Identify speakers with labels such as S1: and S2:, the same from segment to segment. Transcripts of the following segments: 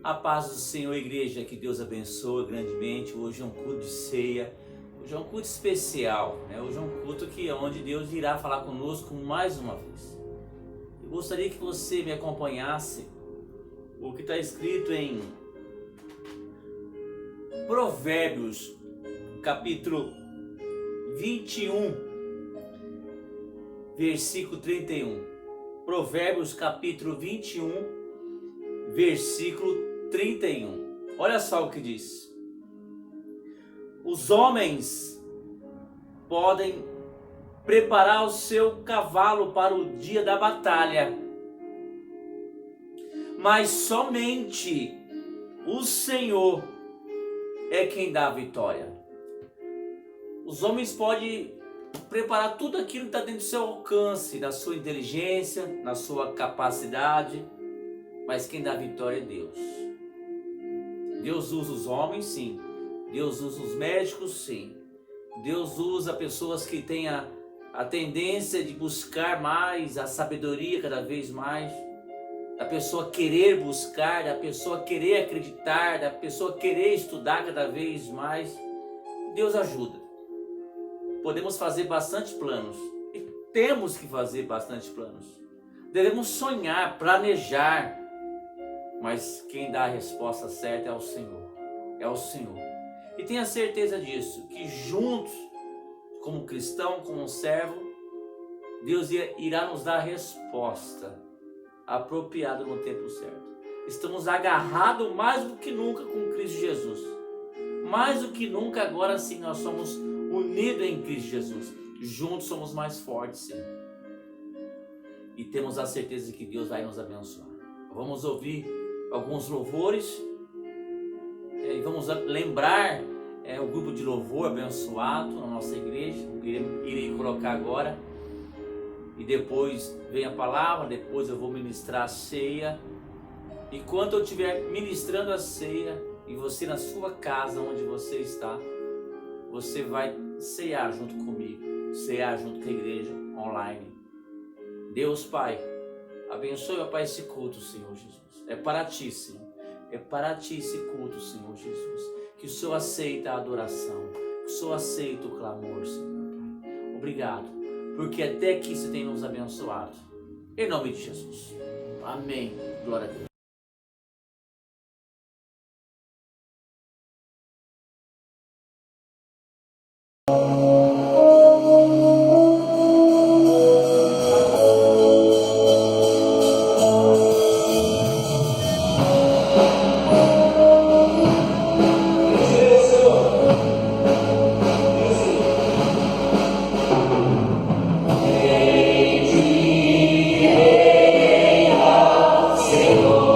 S1: A paz do Senhor, igreja, que Deus abençoe grandemente. Hoje é um culto de ceia, hoje é um culto especial, né? Hoje é um culto onde Deus irá falar conosco mais uma vez. Eu gostaria que você me acompanhasse o que está escrito em Provérbios, capítulo 21, versículo 31. Provérbios, capítulo 21, versículo 31. Olha só o que diz: os homens podem preparar o seu cavalo para o dia da batalha, mas somente o Senhor é quem dá a vitória. Os homens podem preparar tudo aquilo que está dentro do seu alcance, na sua inteligência, na sua capacidade, mas quem dá a vitória é Deus. Deus usa os homens, sim. Deus usa os médicos, sim. Deus usa pessoas que têm a tendência de buscar mais a sabedoria cada vez mais, da pessoa querer buscar, da pessoa querer acreditar, da pessoa querer estudar cada vez mais. Deus ajuda. Podemos fazer bastante planos e temos que fazer bastante planos. Devemos sonhar, planejar, mas quem dá a resposta certa é o Senhor. É o Senhor. E tenha certeza disso, que juntos, como cristão, como servo, Deus irá nos dar a resposta apropriada no tempo certo. Estamos agarrados mais do que nunca com Cristo Jesus. Mais do que nunca agora sim nós somos unidos em Cristo Jesus. Juntos somos mais fortes, sim. E temos a certeza que Deus vai nos abençoar. Vamos ouvir alguns louvores e vamos lembrar o grupo de louvor abençoado na nossa igreja. Irei colocar agora e depois vem a palavra, depois eu vou ministrar a ceia. E quando eu estiver ministrando a ceia e você na sua casa onde você está, você vai cear junto comigo, cear junto com a igreja online. Deus Pai, abençoe, ó Pai, esse culto, Senhor Jesus. É para Ti, Senhor. É para Ti esse culto, Senhor Jesus. Que o Senhor aceita a adoração. Que o Senhor aceita o clamor, Senhor Pai. Obrigado, porque até aqui Você tem nos abençoado. Em nome de Jesus. Amém. Glória a Deus.
S2: Senhor.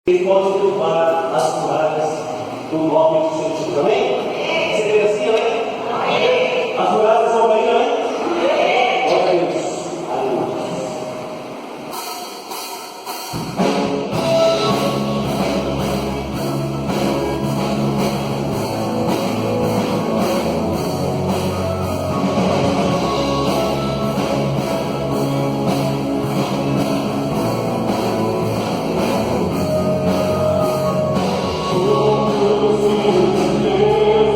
S2: Ele pode derrubar as muralhas do nome do Senhor Jesus. Amém? Você crê assim, amém? As muralhas vão cair, amém? Glória a Deus. Aleluia.
S3: Oh,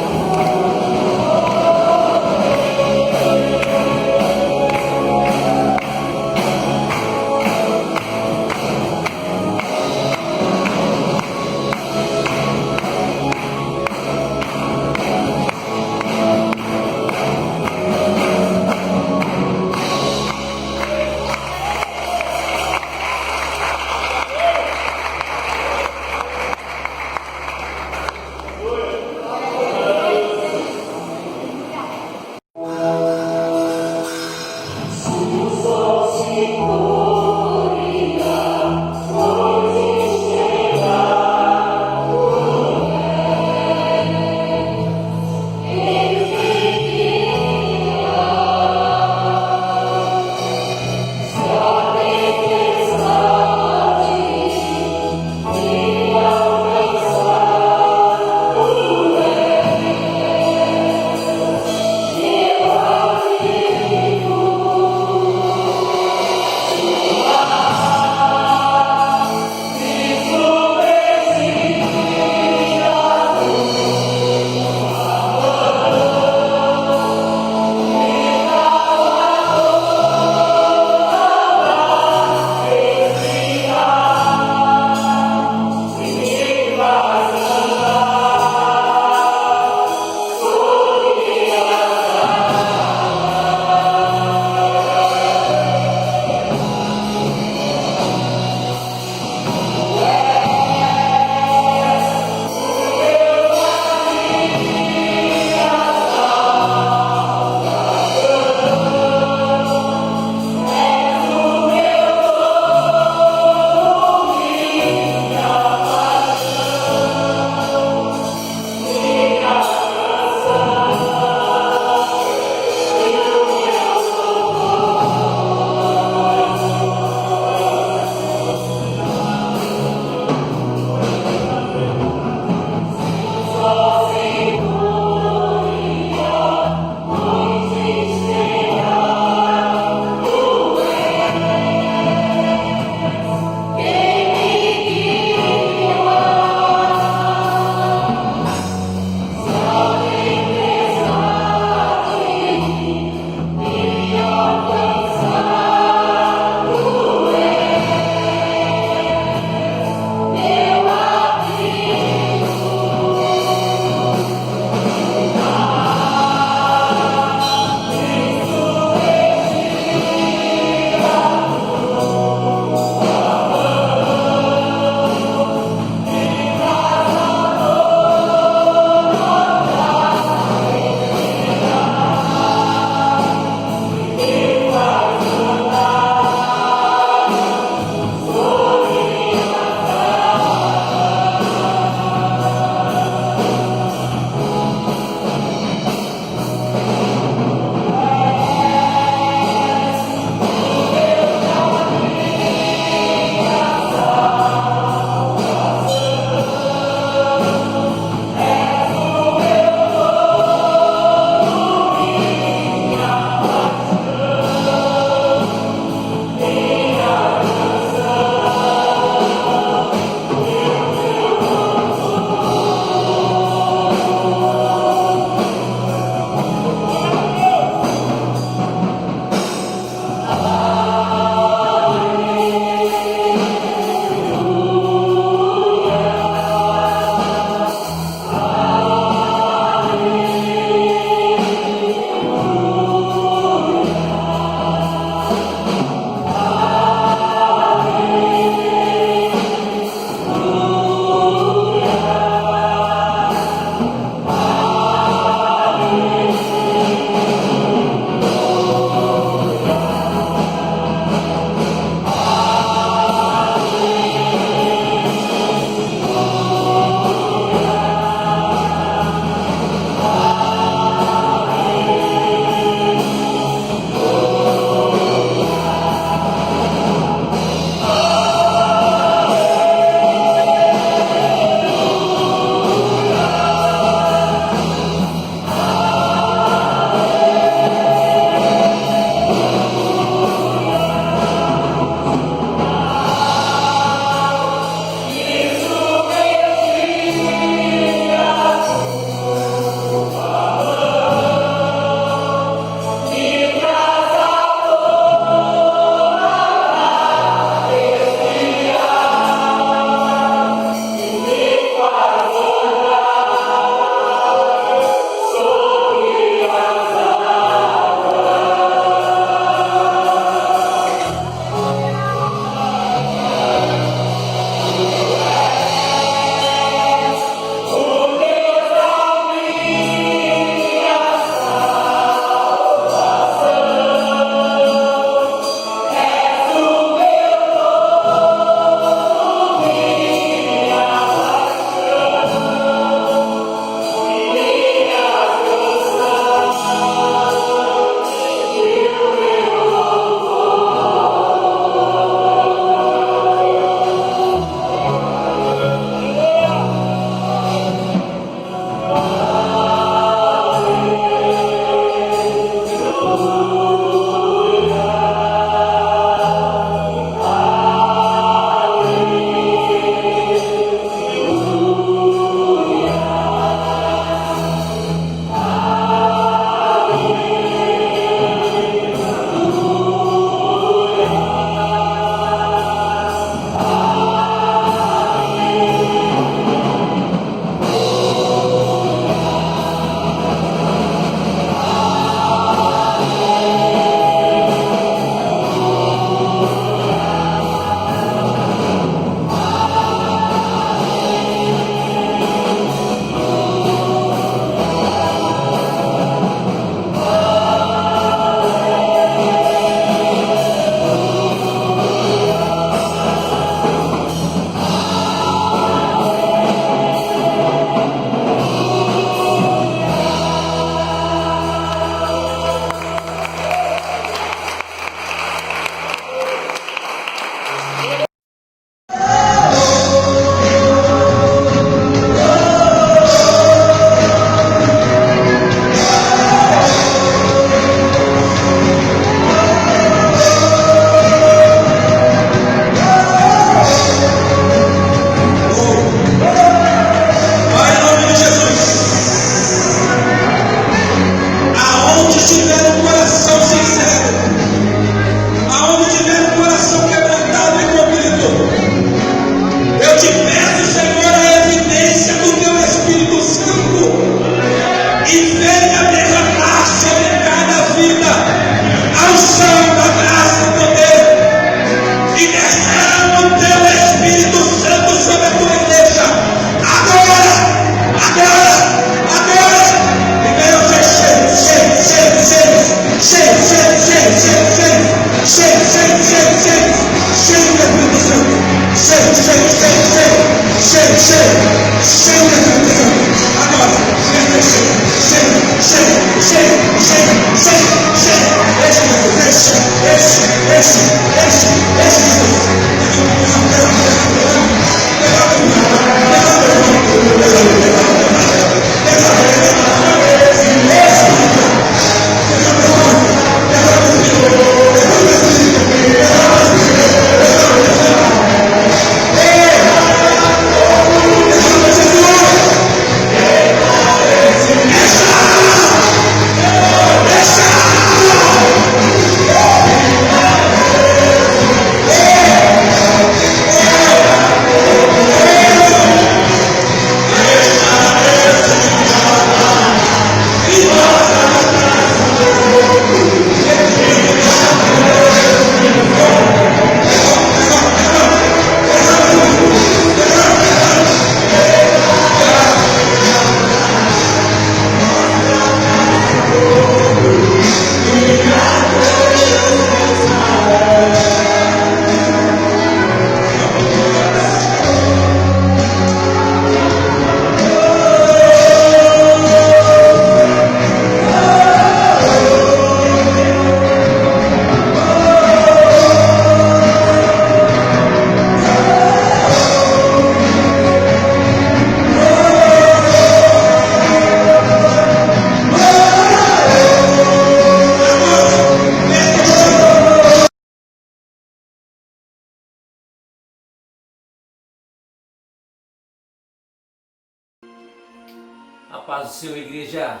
S1: A paz do Senhor, igreja.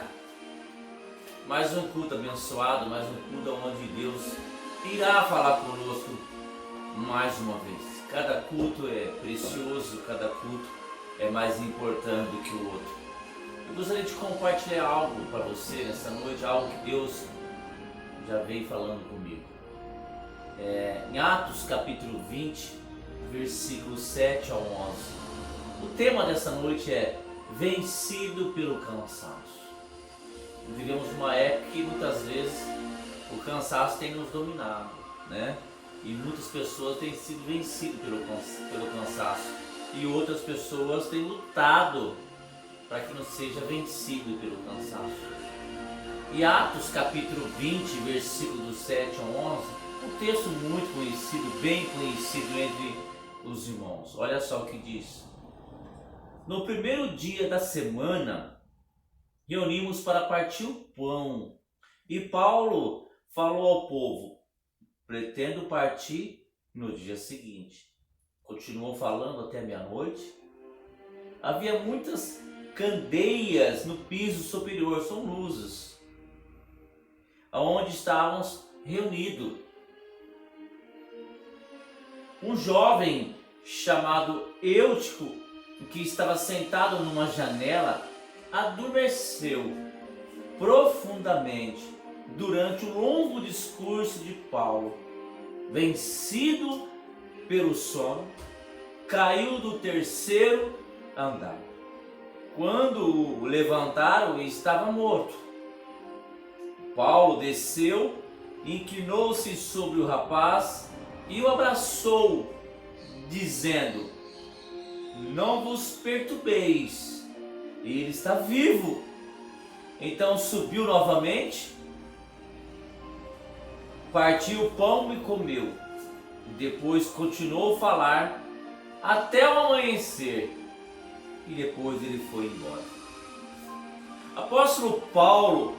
S1: Mais um culto abençoado, mais um culto onde Deus irá falar conosco mais uma vez. Cada culto é precioso, cada culto é mais importante do que o outro. Eu gostaria de compartilhar algo para você nessa noite, algo que Deus já veio falando comigo. Em Atos capítulo 20, versículos 7 ao 11. O tema dessa noite é vencido pelo cansaço. Vivemos uma época que muitas vezes o cansaço tem nos dominado, né? E muitas pessoas têm sido vencidas pelo cansaço. E outras pessoas têm lutado para que não seja vencido pelo cansaço. E Atos capítulo 20, versículos 7 ao 11, um texto muito conhecido, bem conhecido entre os irmãos. Olha só o que diz. No primeiro dia da semana, reunimos para partir o pão. E Paulo falou ao povo: pretendo partir no dia seguinte. Continuou falando até meia-noite. Havia muitas candeias no piso superior, são luzes, aonde estávamos reunidos. Um jovem chamado Eutico, que estava sentado numa janela, adormeceu profundamente durante o longo discurso de Paulo. Vencido pelo sono, caiu do terceiro andar. Quando o levantaram, estava morto. Paulo desceu, inclinou-se sobre o rapaz e o abraçou, dizendo: não vos perturbeis, ele está vivo. Então subiu novamente, partiu o pão e comeu. Depois continuou a falar até o amanhecer, e depois ele foi embora. Apóstolo Paulo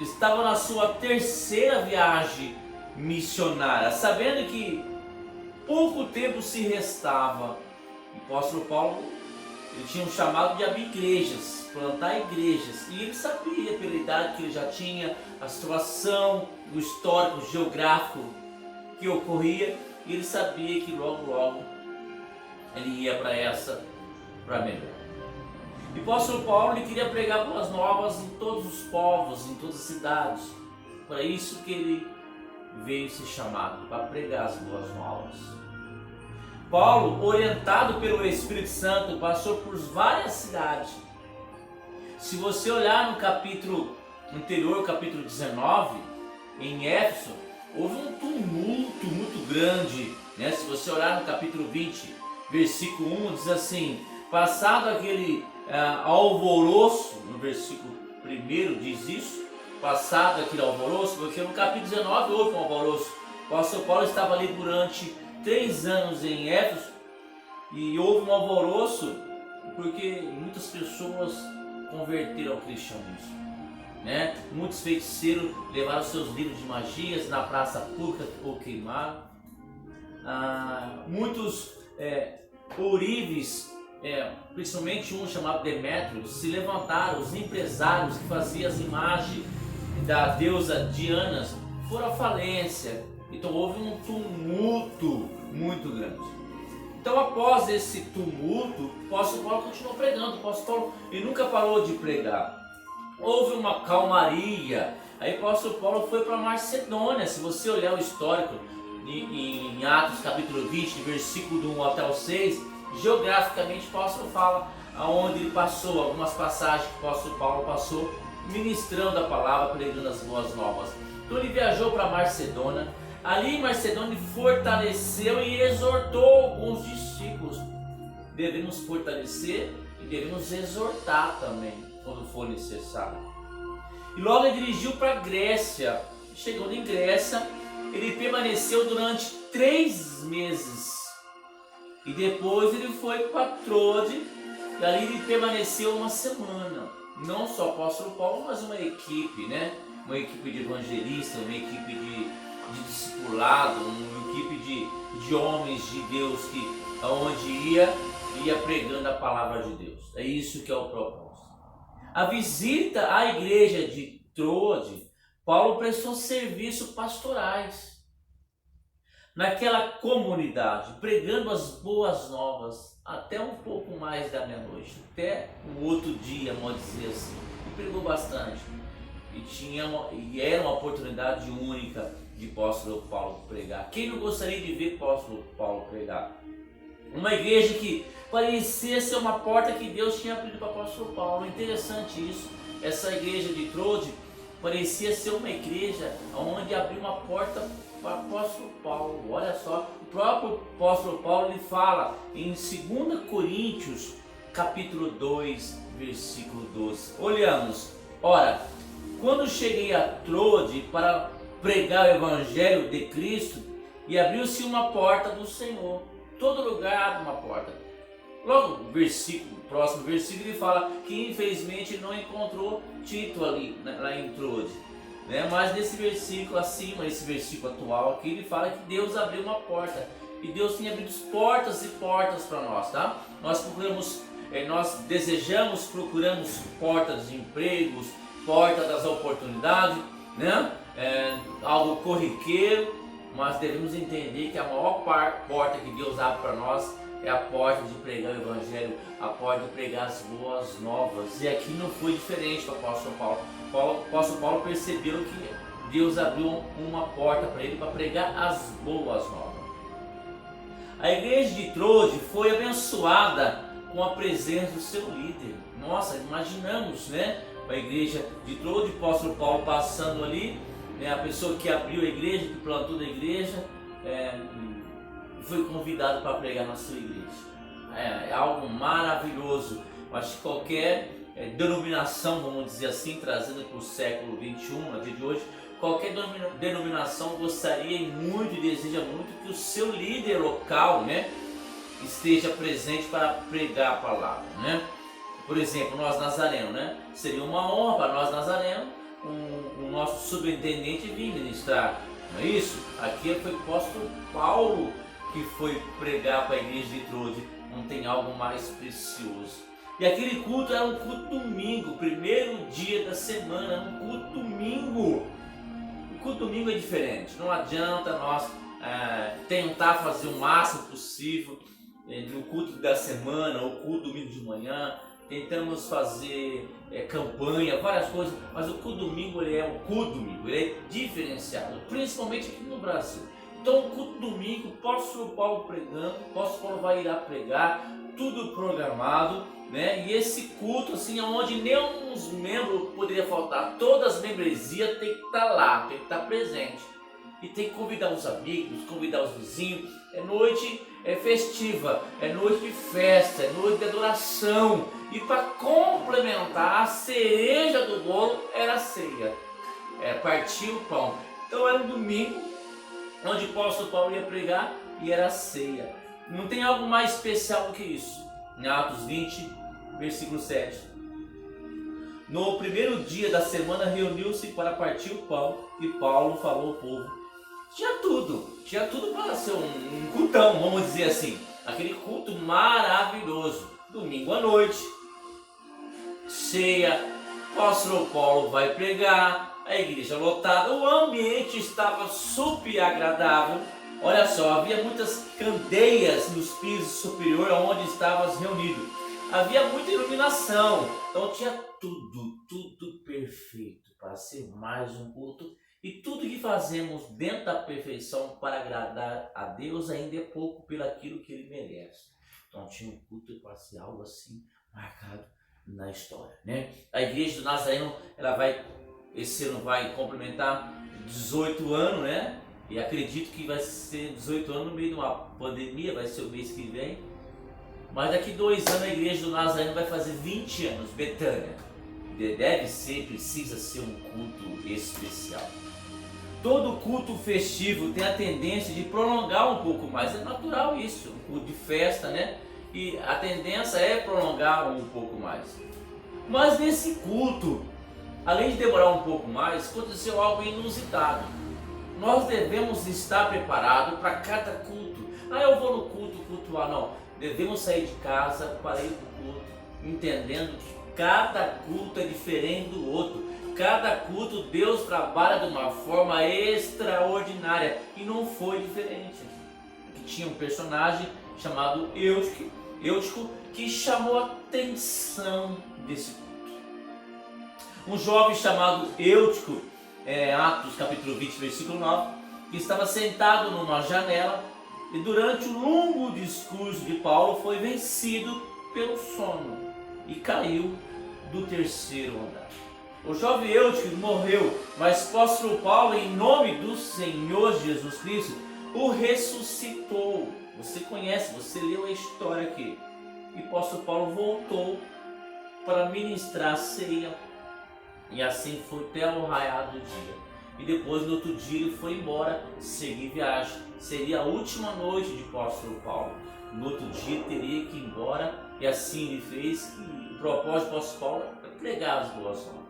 S1: estava na sua terceira viagem missionária, sabendo que pouco tempo se restava. O apóstolo Paulo, ele tinha um chamado de abrir igrejas, plantar igrejas, e ele sabia, pela idade que ele já tinha, a situação, o histórico, o geográfico que ocorria, e ele sabia que logo ele ia para melhor. E o apóstolo Paulo, ele queria pregar boas novas em todos os povos, em todas as cidades. Para isso que ele veio ser chamado, para pregar as boas novas. Paulo, orientado pelo Espírito Santo, passou por várias cidades. Se você olhar no capítulo anterior, capítulo 19, em Éfeso, houve um tumulto muito grande, né? Se você olhar no capítulo 20, versículo 1, diz assim: passado aquele alvoroço, no versículo 1 diz isso, passado aquele alvoroço, porque no capítulo 19 houve um alvoroço. O apóstolo Paulo estava ali durante 3 anos em Éfeso, e houve um alvoroço porque muitas pessoas converteram ao cristianismo, né? Muitos feiticeiros levaram seus livros de magias na praça pública ou queimaram. Muitos ourives, principalmente um chamado Demétrio, se levantaram. Os empresários que faziam as imagens da deusa Diana foram à falência. Então houve um tumulto muito grande. Então, após esse tumulto, o apóstolo Paulo continuou pregando. O apóstolo Paulo, ele nunca parou de pregar. Houve uma calmaria. Aí o apóstolo Paulo foi para Macedônia. Se você olhar o histórico em Atos capítulo 20, versículo do 1 até o 6, geograficamente o apóstolo fala aonde ele passou, algumas passagens que o apóstolo Paulo passou ministrando a palavra, pregando as boas novas. Então ele viajou para Macedônia. Ali em Macedônia ele fortaleceu e exortou alguns discípulos. Devemos fortalecer e devemos exortar também quando for necessário. E logo ele dirigiu para Grécia. Chegando em Grécia, ele permaneceu durante 3 meses. E depois ele foi para Troade, e ali ele permaneceu uma semana. Não só o apóstolo Paulo, mas uma equipe, né? Uma equipe de evangelistas, uma equipe de discipulado, uma equipe de homens de Deus que aonde ia pregando a palavra de Deus. É isso que é o propósito. a visita à igreja de Troade, Paulo prestou serviços pastorais naquela comunidade, pregando as boas novas até um pouco mais da meia-noite, até um outro dia, vamos dizer assim. E pregou bastante. E era uma oportunidade única de apóstolo Paulo pregar. Quem não gostaria de ver apóstolo Paulo pregar? Uma igreja que parecia ser uma porta que Deus tinha abrido para o apóstolo Paulo. Interessante isso. Essa igreja de Troade parecia ser uma igreja onde abriu uma porta para o apóstolo Paulo. Olha só, o próprio apóstolo Paulo ele fala em 2 Coríntios capítulo 2, versículo 12. Olhamos, ora, quando cheguei a Troade para pregar o evangelho de Cristo, e abriu-se uma porta do Senhor. Todo lugar abre uma porta. Logo, o próximo versículo, ele fala que infelizmente não encontrou Tito ali, lá em Troade. Mas nesse versículo acima, esse versículo atual aqui, ele fala que Deus abriu uma porta. E Deus tem abrido portas e portas para nós, tá? Nós desejamos, procuramos portas de empregos, porta das oportunidades, algo corriqueiro, mas devemos entender que a maior porta que Deus abre para nós é a porta de pregar o evangelho, a porta de pregar as boas novas. E aqui não foi diferente para o apóstolo Paulo. O apóstolo Paulo percebeu que Deus abriu uma porta para ele para pregar as boas novas. A igreja de Troade foi abençoada com a presença do seu líder. Nossa, imaginamos, a igreja de Troade, o apóstolo Paulo passando ali, a pessoa que abriu a igreja, que plantou a igreja, foi convidado para pregar na sua igreja. É algo maravilhoso. Acho que qualquer denominação, vamos dizer assim, trazendo para o século XXI, no dia de hoje, qualquer denominação gostaria e muito, deseja muito que o seu líder local, esteja presente para pregar a palavra, Por exemplo, nós nazarenos, seria uma honra para nós nazarenos o nosso superintendente vir ministrar, não é isso? Aqui foi o apóstolo Paulo que foi pregar para a igreja de Troade. Não tem algo mais precioso. E aquele culto era um culto domingo, primeiro dia da semana, era um culto domingo. O culto domingo é diferente. Não adianta nós tentar fazer o máximo possível no culto da semana ou culto domingo de manhã. Tentamos fazer campanha, várias coisas, mas o culto domingo ele é um culto domingo, ele é diferenciado, principalmente aqui no Brasil. Então, o culto domingo, o apóstolo Paulo pregando, o apóstolo Paulo vai ir pregar, tudo programado, E esse culto, assim, onde nenhum dos membros poderia faltar, todas as membresias tem que estar lá, tem que estar presente. E tem que convidar os amigos, convidar os vizinhos. É noite festiva, é noite de festa, é noite de adoração. E para complementar, a cereja do bolo era a ceia. Partir o pão. Então era um domingo, onde o apóstolo Paulo ia pregar e era a ceia. Não tem algo mais especial do que isso. Em Atos 20, versículo 7. No primeiro dia da semana reuniu-se para partir o pão e Paulo falou ao povo. Tinha tudo para ser um cultão, vamos dizer assim. Aquele culto maravilhoso. Domingo à noite, ceia, o apóstolo Paulo vai pregar, a igreja lotada, o ambiente estava super agradável. Olha só, havia muitas candeias nos pisos superiores onde estávamos reunidos. Havia muita iluminação, então tinha tudo perfeito para ser mais um culto. E tudo que fazemos dentro da perfeição para agradar a Deus ainda é pouco pelo aquilo que Ele merece. Então tinha um culto para ser algo assim marcado na história, A igreja do Nazareno, esse ano vai complementar 18 anos, E acredito que vai ser 18 anos no meio de uma pandemia, vai ser o mês que vem. Mas daqui 2 anos a igreja do Nazareno vai fazer 20 anos, Betânia. Precisa ser um culto especial. Todo culto festivo tem a tendência de prolongar um pouco mais. É natural isso, um culto de festa, E a tendência é prolongar um pouco mais. Mas nesse culto, além de demorar um pouco mais, aconteceu algo inusitado. Nós devemos estar preparados para cada culto. Eu vou no culto, cultuar. Não, devemos sair de casa para ir para o culto. entendendo que cada culto é diferente do outro. Cada culto Deus trabalha de uma forma extraordinária e não foi diferente. Aqui tinha um personagem chamado Eutico que chamou a atenção desse culto. Um jovem chamado Eutico, Atos capítulo 20, versículo 9, que estava sentado numa janela e durante o longo discurso de Paulo foi vencido pelo sono e caiu do terceiro andar. O jovem Eutico morreu, mas o apóstolo Paulo, em nome do Senhor Jesus Cristo, o ressuscitou. Você conhece, você leu a história aqui. E o apóstolo Paulo voltou para ministrar a ceia. E assim foi até o raiar do dia. E depois, no outro dia, ele foi embora, seguir viagem. Seria a última noite de apóstolo Paulo. No outro dia, teria que ir embora. E assim ele fez. E o propósito do apóstolo Paulo é pregar as boas novas.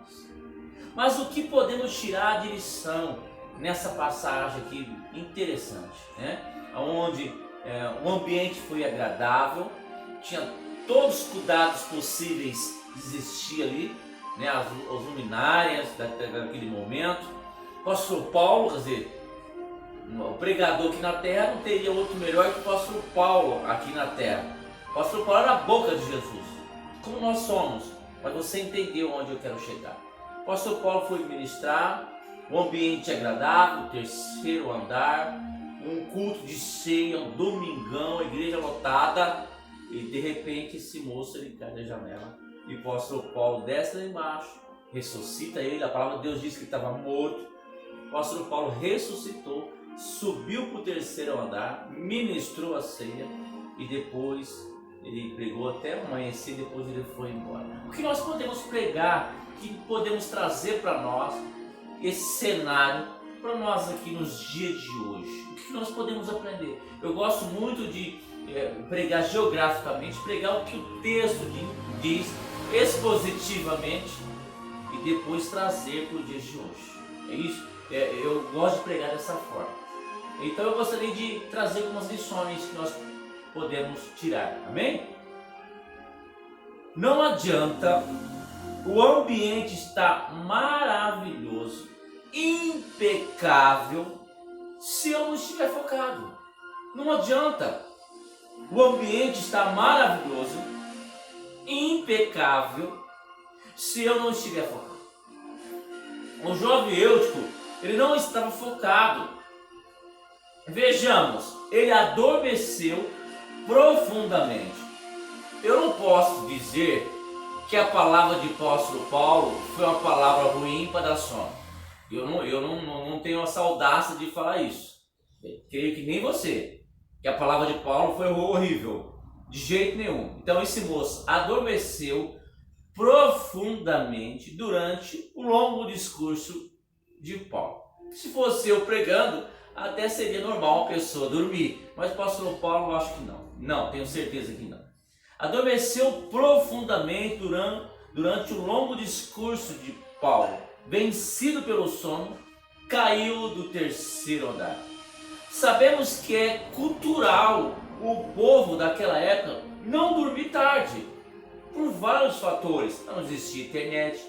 S1: Mas o que podemos tirar de lição nessa passagem aqui interessante, né? Onde o ambiente foi agradável, tinha todos os cuidados possíveis de existir ali, né? As luminárias daquele momento. O apóstolo Paulo, quer dizer, o pregador aqui na terra não teria outro melhor que o apóstolo Paulo aqui na terra. O apóstolo Paulo era a boca de Jesus, como nós somos, mas você entendeu onde eu quero chegar. O apóstolo Paulo foi ministrar, o ambiente agradável, o terceiro andar, um culto de ceia, um domingão, a igreja lotada, e de repente esse moço ele cai da janela, e o apóstolo Paulo desce lá embaixo, ressuscita ele, a palavra de Deus diz que ele estava morto. O apóstolo Paulo ressuscitou, subiu para o terceiro andar, ministrou a ceia, e depois ele pregou até amanhecer, depois ele foi embora. O que nós podemos pregar, que podemos trazer para nós, esse cenário, para nós aqui nos dias de hoje? O que nós podemos aprender? Eu gosto muito de pregar geograficamente, pregar o que o texto diz expositivamente e depois trazer para o dia de hoje. É isso? Eu gosto de pregar dessa forma. Então eu gostaria de trazer algumas lições que nós podemos tirar. Amém? Não adianta o ambiente estar maravilhoso, impecável, se eu não estiver focado. Não adianta o ambiente estar maravilhoso, impecável, se eu não estiver focado. O jovem Eutico, ele não estava focado. Vejamos, ele adormeceu profundamente. Eu não posso dizer que a palavra de apóstolo Paulo foi uma palavra ruim para dar sono. Eu não tenho essa audácia de falar isso. Creio que nem você, que a palavra de Paulo foi horrível, de jeito nenhum. Então esse moço adormeceu profundamente durante o longo discurso de Paulo. Se fosse eu pregando, até seria normal uma pessoa dormir, mas o apóstolo Paulo eu acho que não. Não, tenho certeza que não. Adormeceu profundamente durante o longo discurso de Paulo. Vencido pelo sono, caiu do terceiro andar. Sabemos que é cultural o povo daquela época não dormir tarde, por vários fatores. Não existia internet,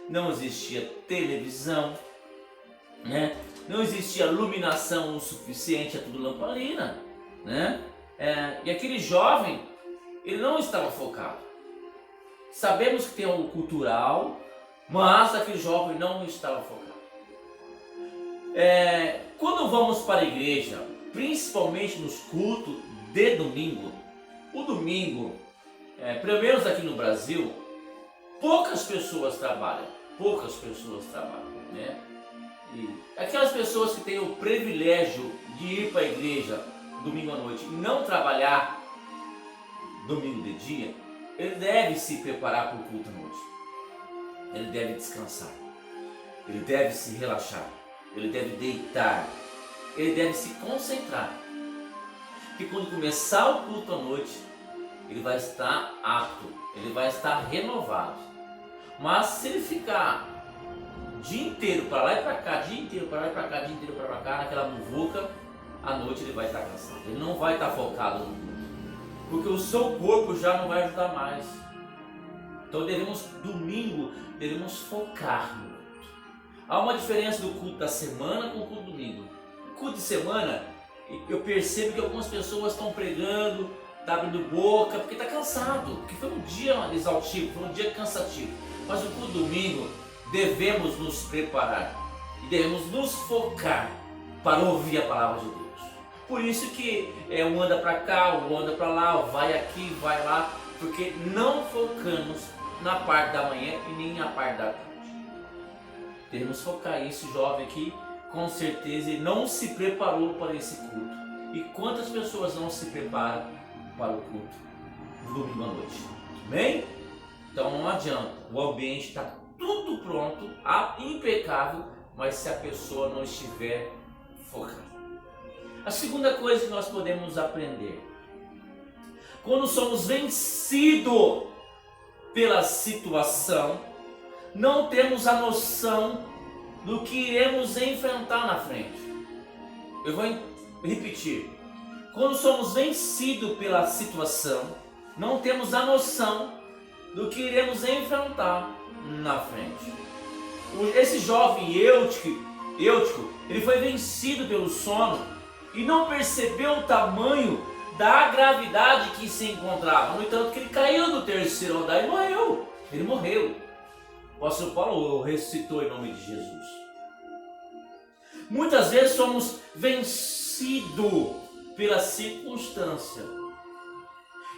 S1: não existia televisão, né? Não existia iluminação o suficiente, é tudo lamparina, né? E aquele jovem, ele não estava focado. Sabemos que tem o cultural, mas aquele jovem não estava focado. Quando vamos para a igreja, principalmente nos cultos de domingo, o domingo, pelo menos aqui no Brasil, poucas pessoas trabalham, né? E aquelas pessoas que têm o privilégio de ir para a igreja domingo à noite e não trabalhar domingo de dia, ele deve se preparar para o culto à noite. Ele deve descansar, ele deve se relaxar, ele deve deitar, ele deve se concentrar. Porque quando começar o culto à noite, ele vai estar apto, ele vai estar renovado. Mas se ele ficar o dia inteiro para lá e para cá, dia inteiro para lá e para cá, dia inteiro para cá, naquela muvuca, à noite ele vai estar cansado, ele não vai estar focado no culto, porque o seu corpo já não vai ajudar mais. Então domingo, devemos focar no culto. Há uma diferença do culto da semana com o culto do domingo. O culto de semana, eu percebo que algumas pessoas estão pregando, está abrindo boca, porque está cansado, porque foi um dia exaustivo, foi um dia cansativo. Mas o culto do domingo, devemos nos preparar e devemos nos focar para ouvir a palavra de Deus. Por isso que um anda para cá, um anda para lá, vai aqui, vai lá, porque não focamos na parte da manhã e nem na parte da tarde. Devemos focar. Esse jovem aqui, com certeza, ele não se preparou para esse culto. E quantas pessoas não se preparam para o culto do domingo à noite? Amém? Então não adianta, o ambiente está tudo pronto, impecável, mas se a pessoa não estiver focada. A segunda coisa que nós podemos aprender: quando somos vencidos pela situação, não temos a noção do que iremos enfrentar na frente. Eu vou repetir. Quando somos vencidos pela situação, não temos a noção do que iremos enfrentar na frente. Esse jovem Eutico, ele foi vencido pelo sono e não percebeu o tamanho da gravidade que se encontrava. No entanto, que ele caiu do terceiro andar e morreu. Ele morreu. O apóstolo Paulo ressuscitou em nome de Jesus. Muitas vezes somos vencidos pela circunstância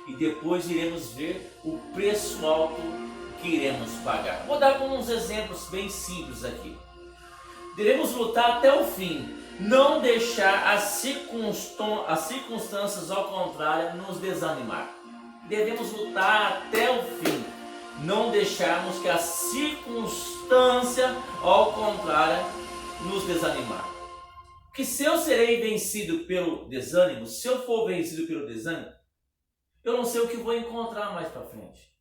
S1: e depois iremos ver o preço alto que iremos pagar. Vou dar uns exemplos bem simples aqui. Devemos lutar até o fim, não deixar as circunstâncias ao contrário nos desanimar. Devemos lutar até o fim, não deixarmos que a circunstância ao contrário nos desanimar. Porque se eu serei vencido pelo desânimo, se eu for vencido pelo desânimo, eu não sei o que vou encontrar mais para frente.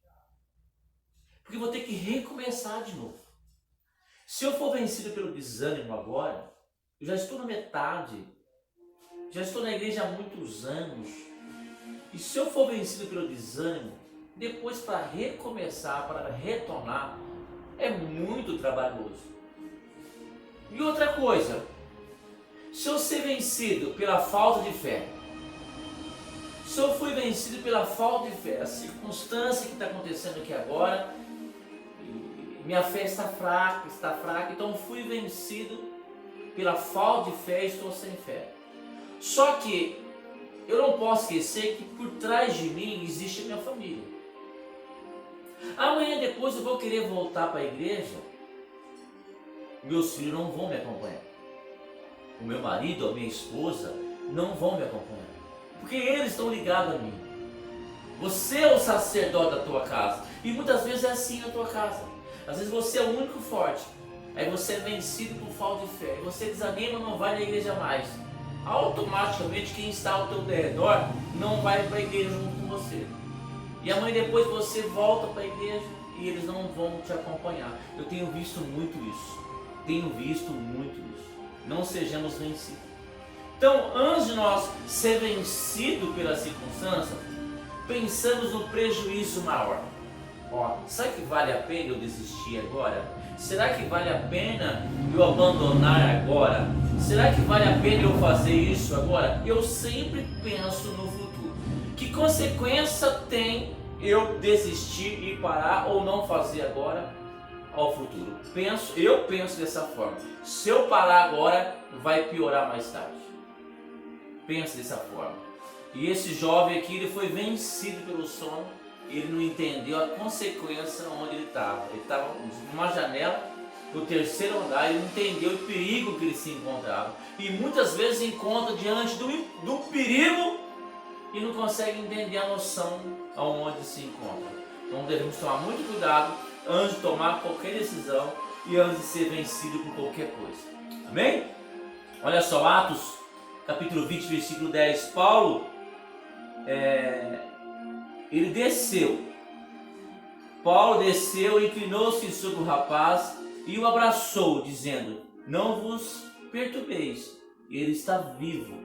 S1: Porque vou ter que recomeçar de novo. Se eu for vencido pelo desânimo agora, eu já estou na metade, já estou na igreja há muitos anos. E se eu for vencido pelo desânimo, depois para recomeçar, para retornar, é muito trabalhoso. E outra coisa, se eu ser vencido pela falta de fé, se eu fui vencido pela falta de fé, a circunstância que está acontecendo aqui agora, minha fé está fraca, então fui vencido pela falta de fé e estou sem fé. Só que eu não posso esquecer que por trás de mim existe a minha família. Amanhã depois eu vou querer voltar para a igreja, meus filhos não vão me acompanhar. O meu marido, a minha esposa não vão me acompanhar, porque eles estão ligados a mim. Você é o sacerdote da tua casa, e muitas vezes é assim na tua casa. Às vezes você é o único forte, aí você é vencido por falta de fé, você desanima, não vai na igreja mais. Automaticamente quem está ao teu redor não vai para a igreja junto com você. E amanhã depois você volta para a igreja e eles não vão te acompanhar. Eu tenho visto muito isso. Não sejamos vencidos. Então, antes de nós ser vencidos pela circunstância, pensamos no prejuízo maior. Será que vale a pena eu desistir agora? Será que vale a pena eu abandonar agora? Será que vale a pena eu fazer isso agora? Eu sempre penso no futuro. Que consequência tem eu desistir e parar ou não fazer agora ao futuro? Eu penso dessa forma. Se eu parar agora, vai piorar mais tarde. Pensa dessa forma. E esse jovem aqui, ele foi vencido pelo sono. Ele não entendeu a consequência onde ele estava. Ele estava numa janela do terceiro andar, ele não entendeu o perigo que ele se encontrava. E muitas vezes encontra diante do perigo e não consegue entender a noção aonde se encontra. Então devemos tomar muito cuidado antes de tomar qualquer decisão e antes de ser vencido por qualquer coisa. Amém? Olha só, Atos capítulo 20, versículo 10. Paulo, ele desceu. Paulo desceu, inclinou-se sobre o rapaz e o abraçou, dizendo: não vos perturbeis, ele está vivo.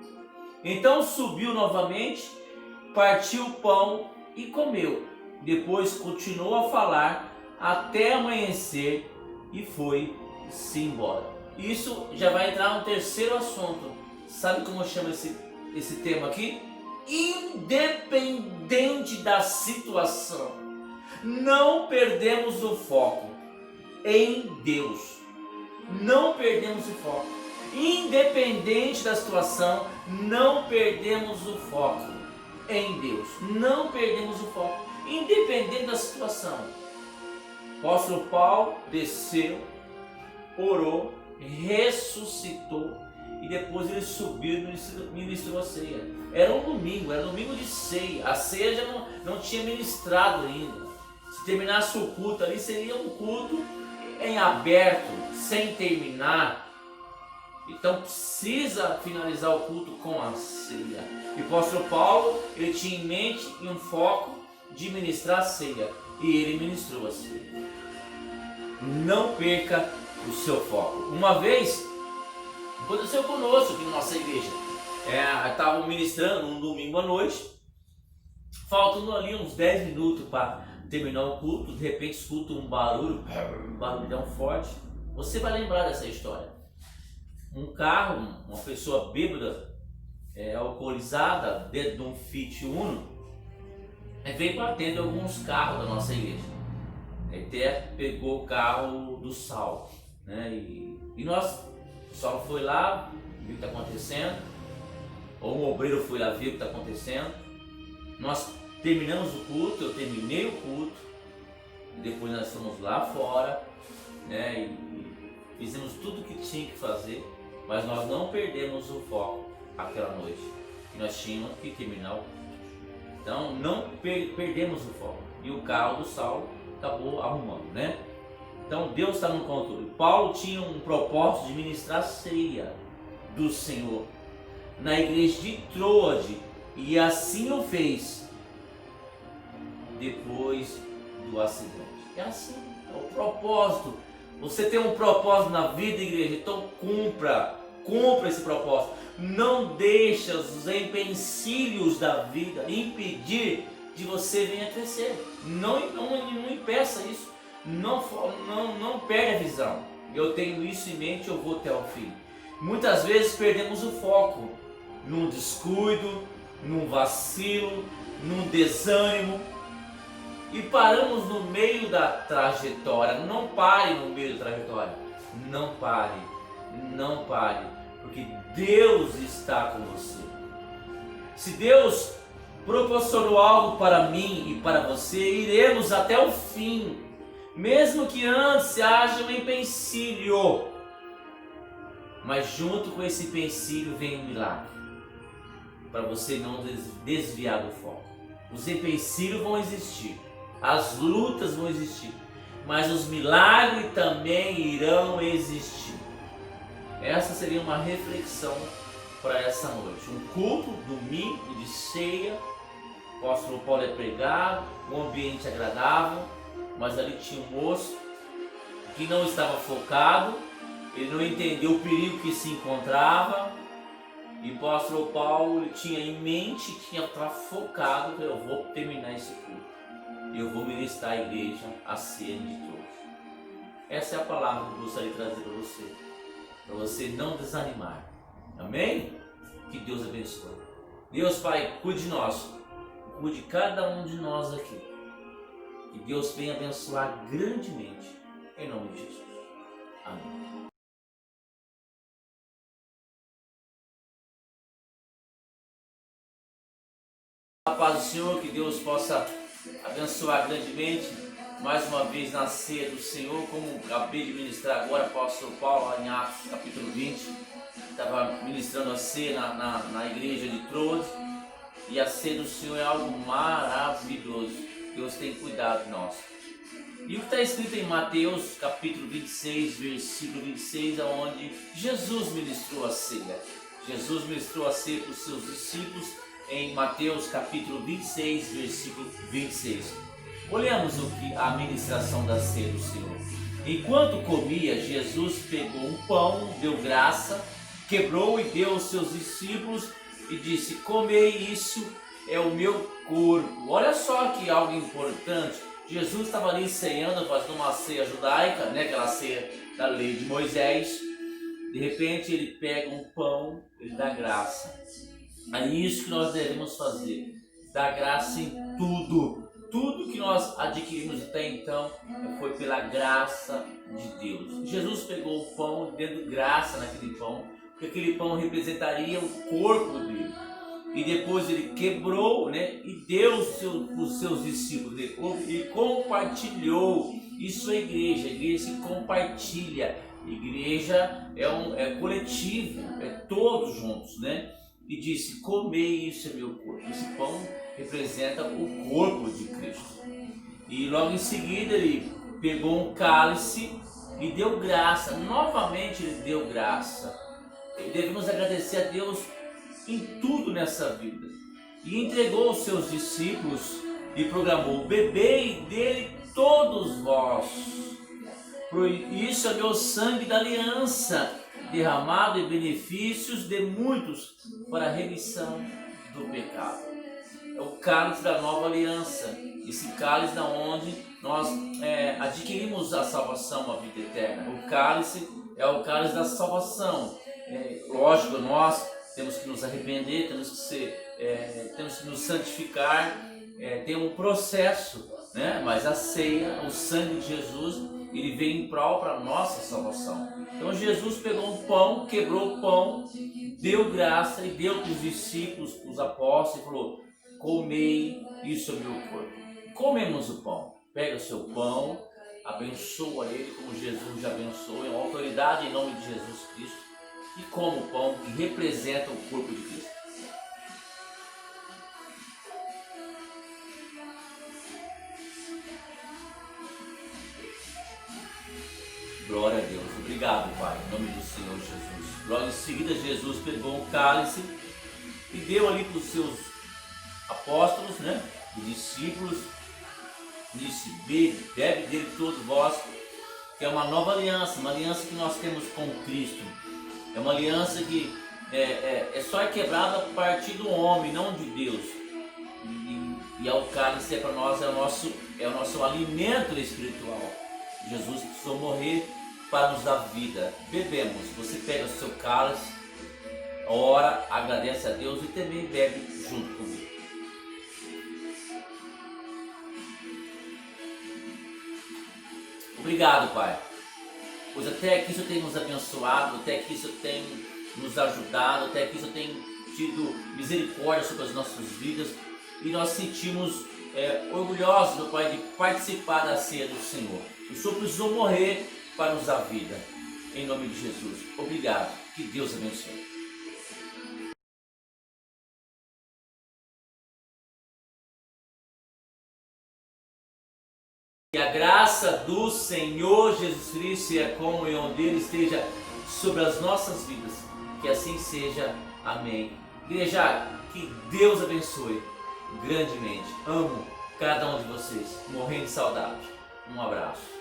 S1: Então subiu novamente, partiu o pão e comeu. Depois continuou a falar até amanhecer e foi-se embora. Isso já vai entrar no terceiro assunto. Sabe como chama esse tema aqui? Independente da situação, não perdemos o foco em Deus. Não perdemos o foco. Independente da situação, não perdemos o foco em Deus. Não perdemos o foco. Independente da situação. O apóstolo Paulo desceu, orou, ressuscitou e depois ele subiu e ministrou a ceia. Era um domingo de ceia. A ceia já não tinha ministrado ainda. Se terminasse o culto ali, seria um culto em aberto, sem terminar. Então precisa finalizar o culto com a ceia. E o apóstolo Paulo, ele tinha em mente e um foco de ministrar a ceia. E ele ministrou a ceia. Não perca o seu foco. Uma vez aconteceu conosco aqui na nossa igreja. Estavam ministrando um domingo à noite, faltando ali uns 10 minutos para terminar o culto. De repente escuta um barulhão forte. Você vai lembrar dessa história. Um carro, uma pessoa bêbada, alcoolizada, dentro de um Fiat Uno, veio batendo alguns carros da nossa igreja. Até pegou o carro do Saulo, né? E nós, o Saulo foi lá, viu o que está acontecendo, ou um obreiro foi lá ver o que está acontecendo. Nós terminamos o culto, eu terminei o culto, depois nós fomos lá fora, né? E fizemos tudo o que tinha que fazer, mas nós não perdemos o foco aquela noite, que nós tínhamos que terminar o culto. Então não perdemos o foco. E o carro do Saulo acabou arrumando, né? Então Deus está no controle. Paulo tinha um propósito de ministrar a ceia do Senhor na igreja de Troade, e assim o fez depois do acidente. É assim, é o propósito. Você tem um propósito na vida, igreja, então cumpra esse propósito. Não deixe os empecilhos da vida impedir de você venha crescer. Não impeça isso. Não perde a visão. Eu tenho isso em mente, eu vou até o fim. Muitas vezes perdemos o foco num descuido, num vacilo, num desânimo e paramos no meio da trajetória. Não pare no meio da trajetória. Não pare, porque Deus está com você. Se Deus proporcionou algo para mim e para você, iremos até o fim, mesmo que antes haja um empecilho. Mas junto com esse empecilho vem um milagre, para você não desviar do foco. Os empecilhos vão existir, as lutas vão existir, mas os milagres também irão existir. Essa seria uma reflexão para essa noite. Um culto, domingo de ceia. O apóstolo Paulo é pregado, um ambiente agradável, mas ali tinha um moço que não estava focado, ele não entendeu o perigo que se encontrava, e o apóstolo Paulo ele tinha em mente, estava focado: eu vou terminar esse culto, eu vou ministrar a igreja a ceia de todos. Essa é a palavra que eu gostaria de trazer para você não desanimar. Amém? Que Deus abençoe. Deus Pai, cuide de nós, cuide de cada um de nós aqui. Que Deus venha abençoar grandemente, em nome de Jesus. Amém. A paz do Senhor, que Deus possa abençoar grandemente, mais uma vez na ceia do Senhor, como acabei de ministrar agora, o apóstolo Paulo, em Atos capítulo 20, estava ministrando a ceia na igreja de Troade, e a ceia do Senhor é algo maravilhoso. Deus tem cuidado de nós. E o que está escrito em Mateus capítulo 26, versículo 26, onde Jesus ministrou a ceia. Jesus ministrou a ceia para os seus discípulos em Mateus capítulo 26, versículo 26. Olhamos a ministração da ceia do Senhor. Enquanto comia, Jesus pegou um pão, deu graça, quebrou e deu aos seus discípulos e disse: comei isso é o meu corpo. Olha só que algo importante. Jesus estava ali ceando, fazendo uma ceia judaica, né? Aquela ceia da lei de Moisés. De repente ele pega um pão, ele dá graça. É isso que nós devemos fazer, dar graça em tudo. Tudo que nós adquirimos até então foi pela graça de Deus. Jesus pegou o pão, dando graça naquele pão, porque aquele pão representaria o corpo dele. E depois ele quebrou, né, e deu os seus discípulos, e compartilhou. Isso é igreja, a igreja se compartilha. A igreja é coletivo, é todos juntos, né? E disse: comei, isso é meu corpo. Esse pão representa o corpo de Cristo. E logo em seguida ele pegou um cálice e deu graça. Novamente ele deu graça. E devemos agradecer a Deus em tudo nessa vida. E entregou aos seus discípulos e proclamou: bebei dele todos vós. Isso é meu sangue da aliança, derramado em benefícios de muitos para a remissão do pecado. É o cálice da nova aliança, esse cálice da onde nós adquirimos a salvação, a vida eterna. O cálice é o cálice da salvação. Lógico, nós temos que nos arrepender, temos que nos santificar, tem um processo, né? Mas a ceia, o sangue de Jesus, ele veio em prol para a nossa salvação. Então Jesus pegou um pão, quebrou o pão, deu graça e deu para os discípulos, para os apóstolos, e falou: comei, isso é meu corpo. Comemos o pão. Pega o seu pão, abençoa ele como Jesus já abençoou, em autoridade em nome de Jesus Cristo, e coma o pão que representa o corpo de Cristo. Glória a Deus. Obrigado, Pai, em nome do Senhor Jesus. Logo em seguida, Jesus pegou um cálice e deu ali para os seus apóstolos, né, os discípulos, disse: bebe dele todos vós, que é uma nova aliança, uma aliança que nós temos com Cristo. É uma aliança que só é quebrada a partir do homem, não de Deus. E o cálice para nós é o nosso alimento espiritual. Jesus precisou morrer para nos dar vida. Bebemos. Você pega o seu cálice, ora, agradece a Deus e também bebe junto comigo. Obrigado, Pai, pois até aqui o Senhor tem nos abençoado, até aqui o Senhor tem nos ajudado, até aqui o Senhor tem tido misericórdia sobre as nossas vidas, e nós sentimos orgulhosos, meu Pai, de participar da ceia do Senhor. O Senhor precisou morrer para nos dar vida. Em nome de Jesus. Obrigado. Que Deus abençoe. Que a graça do Senhor Jesus Cristo e a comunhão dele esteja sobre as nossas vidas. Que assim seja. Amém. Igreja, que Deus abençoe grandemente. Amo cada um de vocês. Morrendo de saudade. Um abraço.